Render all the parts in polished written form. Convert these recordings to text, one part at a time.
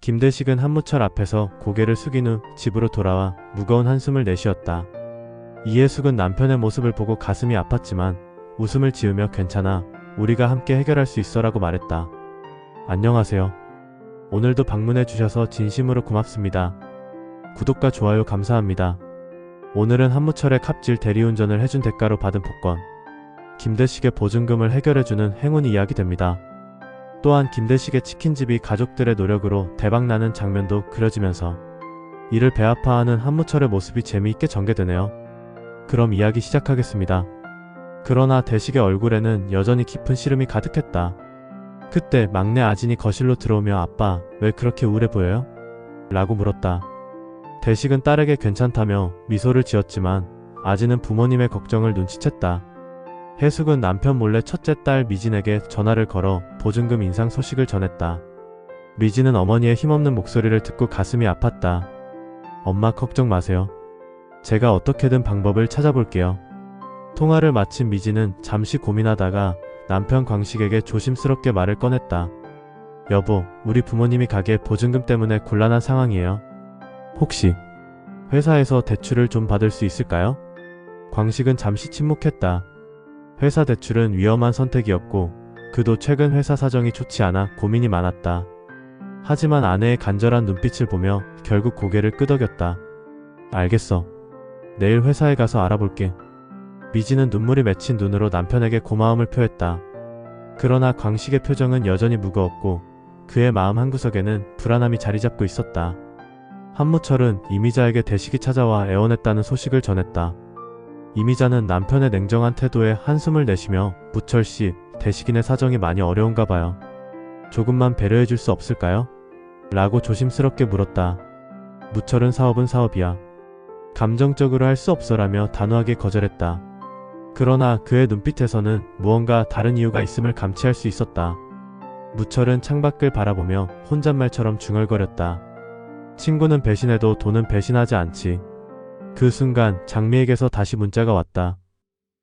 김대식은 한무철 앞에서 고개를 숙인 후 집으로 돌아와 무거운 한숨을 내쉬었다. 이해숙은 남편의 모습을 보고 가슴이 아팠지만 웃음을 지으며 괜찮아, 우리가 함께 해결할 수 있어라고 말했다. 안녕하세요. 오늘도 방문해 주셔서 진심으로 고맙습니다. 구독과 좋아요 감사합니다. 오늘은 한무철의 갑질 대리운전을 해준 대가로 받은 복권, 김대식의 보증금을 해결해주는 행운이 이야기됩니다. 또한 김대식의 치킨집이 가족들의 노력으로 대박나는 장면도 그려지면서 이를 배아파하는 한무철의 모습이 재미있게 전개되네요. 그럼 이야기 시작하겠습니다. 그러나 대식의 얼굴에는 여전히 깊은 시름이 가득했다. 그때 막내 아진이 거실로 들어오며 아빠, 왜 그렇게 우울해 보여요? 라고 물었다. 대식은 딸에게 괜찮다며 미소를 지었지만 아진은 부모님의 걱정을 눈치챘다. 해숙은 남편 몰래 첫째 딸 미진에게 전화를 걸어 보증금 인상 소식을 전했다. 미진은 어머니의 힘없는 목소리를 듣고 가슴이 아팠다. 엄마 걱정 마세요. 제가 어떻게든 방법을 찾아볼게요. 통화를 마친 미진은 잠시 고민하다가 남편 광식에게 조심스럽게 말을 꺼냈다. 여보, 우리 부모님이 가게 보증금 때문에 곤란한 상황이에요. 혹시 회사에서 대출을 좀 받을 수 있을까요? 광식은 잠시 침묵했다. 회사 대출은 위험한 선택이었고 그도 최근 회사 사정이 좋지 않아 고민이 많았다. 하지만 아내의 간절한 눈빛을 보며 결국 고개를 끄덕였다. 알겠어. 내일 회사에 가서 알아볼게. 미진은 눈물이 맺힌 눈으로 남편에게 고마움을 표했다. 그러나 광식의 표정은 여전히 무거웠고 그의 마음 한구석에는 불안함이 자리 잡고 있었다. 한무철은 이미자에게 대식이 찾아와 애원했다는 소식을 전했다. 이미자는 남편의 냉정한 태도에 한숨을 내쉬며 무철씨, 대식이네 사정이 많이 어려운가 봐요. 조금만 배려해 줄 수 없을까요? 라고 조심스럽게 물었다. 무철은 사업은 사업이야. 감정적으로 할 수 없어라며 단호하게 거절했다. 그러나 그의 눈빛에서는 무언가 다른 이유가 있음을 감지할 수 있었다. 무철은 창밖을 바라보며 혼잣말처럼 중얼거렸다. 친구는 배신해도 돈은 배신하지 않지. 그 순간 장미에게서 다시 문자가 왔다.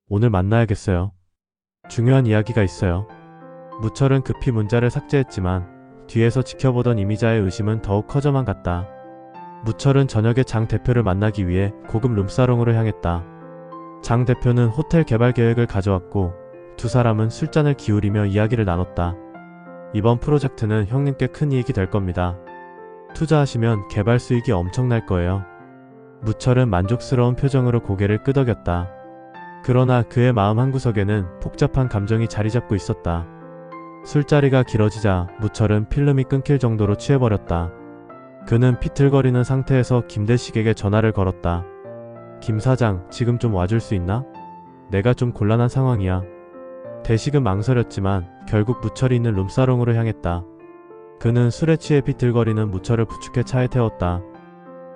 오늘 만나야겠어요. 중요한 이야기가 있어요. 무철은 급히 문자를 삭제했지만 뒤에서 지켜보던 이미자의 의심은 더욱 커져만 갔다. 무철은 저녁에 장 대표를 만나기 위해 고급 룸사롱으로 향했다. 장 대표는 호텔 개발 계획을 가져왔고 두 사람은 술잔을 기울이며 이야기를 나눴다. 이번 프로젝트는 형님께 큰 이익이 될 겁니다. 투자하시면 개발 수익이 엄청날 거예요. 무철은 만족스러운 표정으로 고개를 끄덕였다. 그러나 그의 마음 한구석에는 복잡한 감정이 자리 잡고 있었다. 술자리가 길어지자 무철은 필름이 끊길 정도로 취해버렸다. 그는 비틀거리는 상태에서 김대식에게 전화를 걸었다. 김 사장, 지금 좀 와줄 수 있나? 내가 좀 곤란한 상황이야. 대식은 망설였지만 결국 무철이 있는 룸사롱으로 향했다. 그는 술에 취해 비틀거리는 무철을 부축해 차에 태웠다.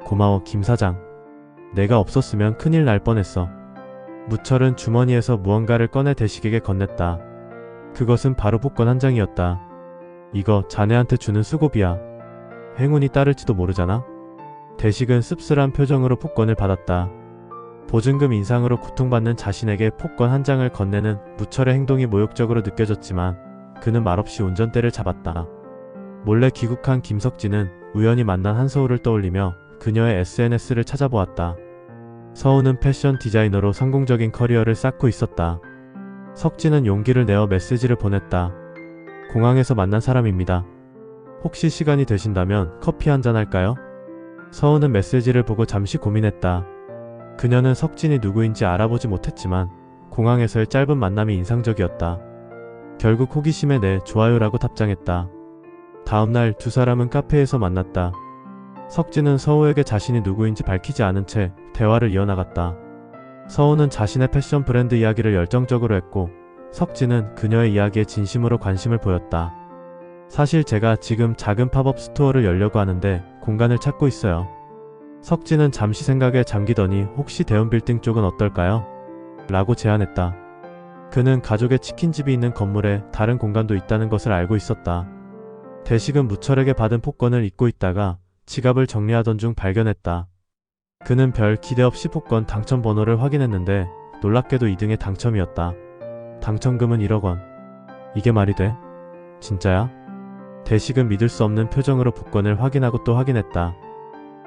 고마워, 김 사장. 내가 없었으면 큰일 날 뻔했어. 무철은 주머니에서 무언가를 꺼내 대식에게 건넸다. 그것은 바로 복권 한 장이었다. 이거 자네한테 주는 수고비야. 행운이 따를지도 모르잖아. 대식은 씁쓸한 표정으로 복권을 받았다. 보증금 인상으로 고통받는 자신에게 복권 한 장을 건네는 무철의 행동이 모욕적으로 느껴졌지만 그는 말없이 운전대를 잡았다. 몰래 귀국한 김석진은 우연히 만난 한서울을 떠올리며 그녀의 SNS를 찾아보았다. 서우는 패션 디자이너로 성공적인 커리어를 쌓고 있었다. 석진은 용기를 내어 메시지를 보냈다. 공항에서 만난 사람입니다. 혹시 시간이 되신다면 커피 한잔 할까요? 서우는 메시지를 보고 잠시 고민했다. 그녀는 석진이 누구인지 알아보지 못했지만 공항에서의 짧은 만남이 인상적이었다. 결국 호기심에 내 좋아요라고 답장했다. 다음날 두 사람은 카페에서 만났다. 석진은 서우에게 자신이 누구인지 밝히지 않은 채 대화를 이어나갔다. 서우는 자신의 패션 브랜드 이야기를 열정적으로 했고 석진은 그녀의 이야기에 진심으로 관심을 보였다. 사실 제가 지금 작은 팝업 스토어를 열려고 하는데 공간을 찾고 있어요. 석진은 잠시 생각에 잠기더니 혹시 대형 빌딩 쪽은 어떨까요? 라고 제안했다. 그는 가족의 치킨집이 있는 건물에 다른 공간도 있다는 것을 알고 있었다. 대식은 무철에게 받은 복권을 잊고 있다가 지갑을 정리하던 중 발견했다. 그는 별 기대 없이 복권 당첨 번호를 확인했는데 놀랍게도 2등에 당첨이었다. 당첨금은 1억 원. 이게 말이 돼? 진짜야? 대식은 믿을 수 없는 표정으로 복권을 확인하고 또 확인했다.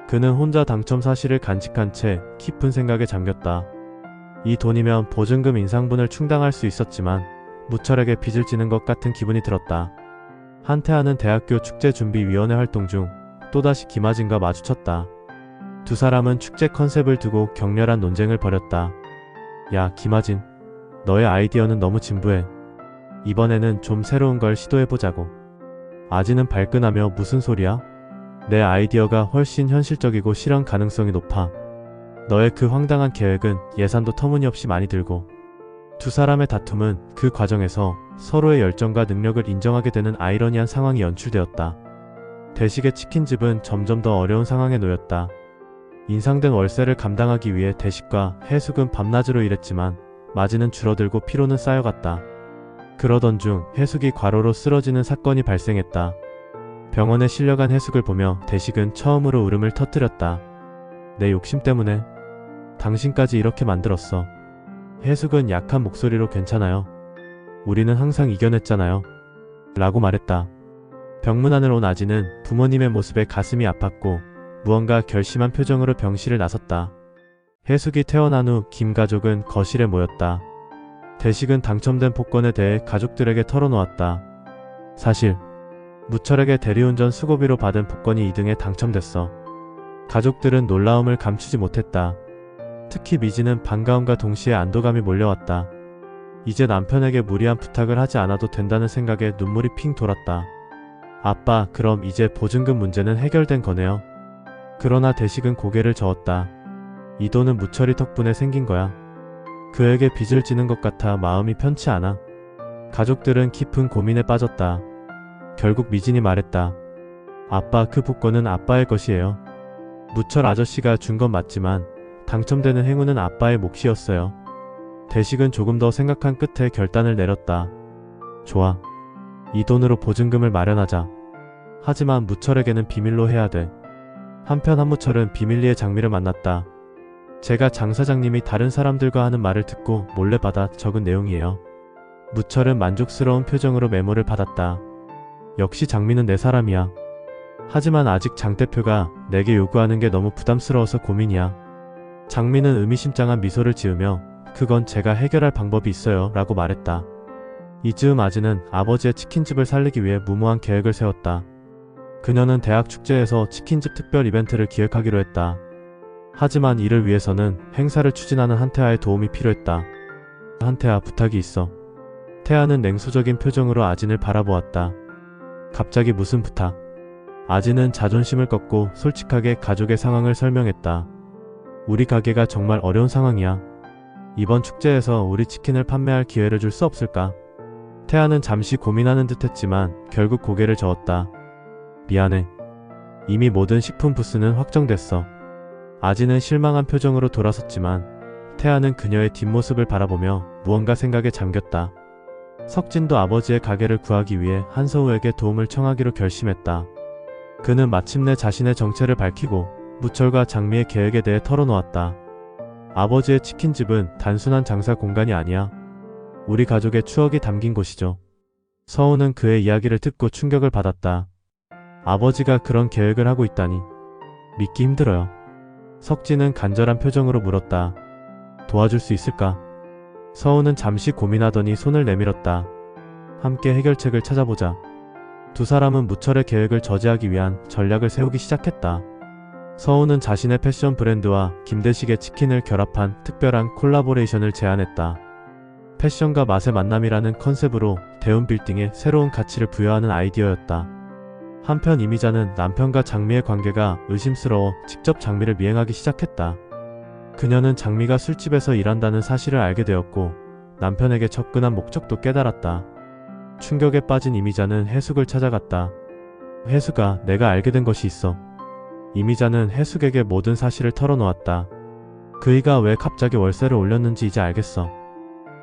그는 혼자 당첨 사실을 간직한 채 깊은 생각에 잠겼다. 이 돈이면 보증금 인상분을 충당할 수 있었지만 무철에게 빚을 지는 것 같은 기분이 들었다. 한태하는 대학교 축제준비위원회 활동 중 또다시 김아진과 마주쳤다. 두 사람은 축제 컨셉을 두고 격렬한 논쟁을 벌였다. 야, 김아진. 너의 아이디어는 너무 진부해. 이번에는 좀 새로운 걸 시도해보자고. 아진은 발끈하며 무슨 소리야? 내 아이디어가 훨씬 현실적이고 실현 가능성이 높아. 너의 그 황당한 계획은 예산도 터무니없이 많이 들고. 두 사람의 다툼은 그 과정에서 서로의 열정과 능력을 인정하게 되는 아이러니한 상황이 연출되었다. 대식의 치킨집은 점점 더 어려운 상황에 놓였다. 인상된 월세를 감당하기 위해 대식과 해숙은 밤낮으로 일했지만 마진은 줄어들고 피로는 쌓여갔다. 그러던 중 해숙이 과로로 쓰러지는 사건이 발생했다. 병원에 실려간 해숙을 보며 대식은 처음으로 울음을 터뜨렸다. 내 욕심 때문에 당신까지 이렇게 만들었어. 해숙은 약한 목소리로 괜찮아요. 우리는 항상 이겨냈잖아요. 라고 말했다. 병문안을 온 아진은 부모님의 모습에 가슴이 아팠고 무언가 결심한 표정으로 병실을 나섰다. 해숙이 퇴원한 후 김 가족은 거실에 모였다. 대식은 당첨된 복권에 대해 가족들에게 털어놓았다. 사실 무철에게 대리운전 수고비로 받은 복권이 2등에 당첨됐어. 가족들은 놀라움을 감추지 못했다. 특히 미지는 반가움과 동시에 안도감이 몰려왔다. 이제 남편에게 무리한 부탁을 하지 않아도 된다는 생각에 눈물이 핑 돌았다. 아빠, 그럼 이제 보증금 문제는 해결된 거네요. 그러나 대식은 고개를 저었다. 이 돈은 무철이 덕분에 생긴 거야. 그에게 빚을 지는 것 같아 마음이 편치 않아. 가족들은 깊은 고민에 빠졌다. 결국 미진이 말했다. 아빠, 그 복권은 아빠의 것이에요. 무철 아저씨가 준 건 맞지만 당첨되는 행운은 아빠의 몫이었어요. 대식은 조금 더 생각한 끝에 결단을 내렸다. 좋아. 이 돈으로 보증금을 마련하자. 하지만 무철에게는 비밀로 해야 돼. 한편 한무철은 비밀리에 장미를 만났다. 제가 장 사장님이 다른 사람들과 하는 말을 듣고 몰래 받아 적은 내용이에요. 무철은 만족스러운 표정으로 메모를 받았다. 역시 장미는 내 사람이야. 하지만 아직 장 대표가 내게 요구하는 게 너무 부담스러워서 고민이야. 장미는 의미심장한 미소를 지으며 그건 제가 해결할 방법이 있어요 라고 말했다. 이즈음 아진은 아버지의 치킨집을 살리기 위해 무모한 계획을 세웠다. 그녀는 대학 축제에서 치킨집 특별 이벤트를 기획하기로 했다. 하지만 이를 위해서는 행사를 추진하는 한태아의 도움이 필요했다. 한태아, 부탁이 있어. 태아는 냉소적인 표정으로 아진을 바라보았다. 갑자기 무슨 부탁? 아진은 자존심을 꺾고 솔직하게 가족의 상황을 설명했다. 우리 가게가 정말 어려운 상황이야. 이번 축제에서 우리 치킨을 판매할 기회를 줄 수 없을까? 태아는 잠시 고민하는 듯 했지만 결국 고개를 저었다. 미안해. 이미 모든 식품 부스는 확정됐어. 아진은 실망한 표정으로 돌아섰지만 태아는 그녀의 뒷모습을 바라보며 무언가 생각에 잠겼다. 석진도 아버지의 가게를 구하기 위해 한서우에게 도움을 청하기로 결심했다. 그는 마침내 자신의 정체를 밝히고 무철과 장미의 계획에 대해 털어놓았다. 아버지의 치킨집은 단순한 장사 공간이 아니야. 우리 가족의 추억이 담긴 곳이죠. 서우는 그의 이야기를 듣고 충격을 받았다. 아버지가 그런 계획을 하고 있다니. 믿기 힘들어요. 석진은 간절한 표정으로 물었다. 도와줄 수 있을까? 서우는 잠시 고민하더니 손을 내밀었다. 함께 해결책을 찾아보자. 두 사람은 무철의 계획을 저지하기 위한 전략을 세우기 시작했다. 서우는 자신의 패션 브랜드와 김대식의 치킨을 결합한 특별한 콜라보레이션을 제안했다. 패션과 맛의 만남이라는 컨셉으로 대운 빌딩에 새로운 가치를 부여하는 아이디어였다. 한편 이미자는 남편과 장미의 관계가 의심스러워 직접 장미를 미행하기 시작했다. 그녀는 장미가 술집에서 일한다는 사실을 알게 되었고 남편에게 접근한 목적도 깨달았다. 충격에 빠진 이미자는 해숙을 찾아갔다. 해숙아, 내가 알게 된 것이 있어. 이미자는 해숙에게 모든 사실을 털어놓았다. 그이가 왜 갑자기 월세를 올렸는지 이제 알겠어.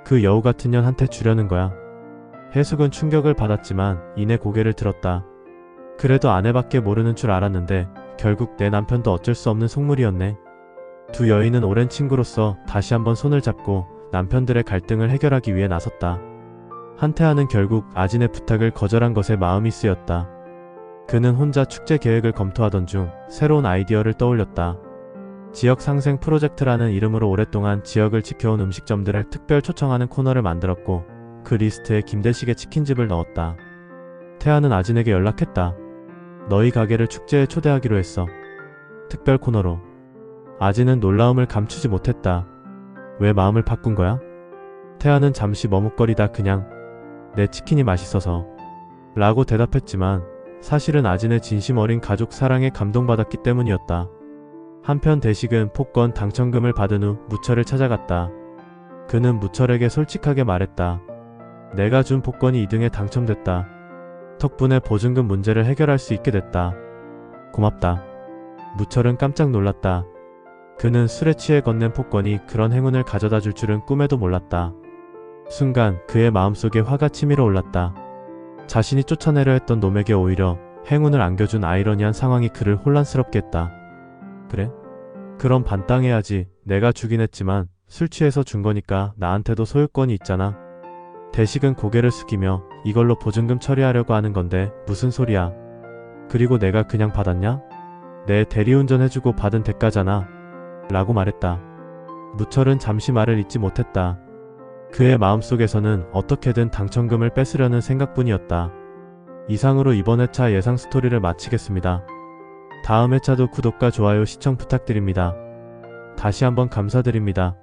그 여우 같은 년한테 주려는 거야. 해숙은 충격을 받았지만 이내 고개를 들었다. 그래도 아내밖에 모르는 줄 알았는데 결국 내 남편도 어쩔 수 없는 속물이었네. 두 여인은 오랜 친구로서 다시 한번 손을 잡고 남편들의 갈등을 해결하기 위해 나섰다. 한태하는 결국 아진의 부탁을 거절한 것에 마음이 쓰였다. 그는 혼자 축제 계획을 검토하던 중 새로운 아이디어를 떠올렸다. 지역 상생 프로젝트라는 이름으로 오랫동안 지역을 지켜온 음식점들을 특별 초청하는 코너를 만들었고 그 리스트에 김대식의 치킨집을 넣었다. 태아는 아진에게 연락했다. 너희 가게를 축제에 초대하기로 했어. 특별 코너로. 아진은 놀라움을 감추지 못했다. 왜 마음을 바꾼 거야? 태아는 잠시 머뭇거리다 그냥 내 치킨이 맛있어서 라고 대답했지만 사실은 아진의 진심 어린 가족 사랑에 감동받았기 때문이었다. 한편 대식은 복권 당첨금을 받은 후 무철을 찾아갔다. 그는 무철에게 솔직하게 말했다. 내가 준 복권이 2등에 당첨됐다. 덕분에 보증금 문제를 해결할 수 있게 됐다. 고맙다. 무철은 깜짝 놀랐다. 그는 술에 취해 건넨 복권이 그런 행운을 가져다 줄 줄은 꿈에도 몰랐다. 순간 그의 마음속에 화가 치밀어 올랐다. 자신이 쫓아내려 했던 놈에게 오히려 행운을 안겨준 아이러니한 상황이 그를 혼란스럽게 했다. 그래? 그럼 반땅해야지. 내가 주긴 했지만 술 취해서 준 거니까 나한테도 소유권이 있잖아. 대식은 고개를 숙이며 이걸로 보증금 처리하려고 하는 건데 무슨 소리야. 그리고 내가 그냥 받았냐? 내 대리운전 해주고 받은 대가잖아. 라고 말했다. 무철은 잠시 말을 잇지 못했다. 그의 마음속에서는 어떻게든 당첨금을 뺏으려는 생각뿐이었다. 이상으로 이번 회차 예상 스토리를 마치겠습니다. 다음 회차도 구독과 좋아요 시청 부탁드립니다. 다시 한번 감사드립니다.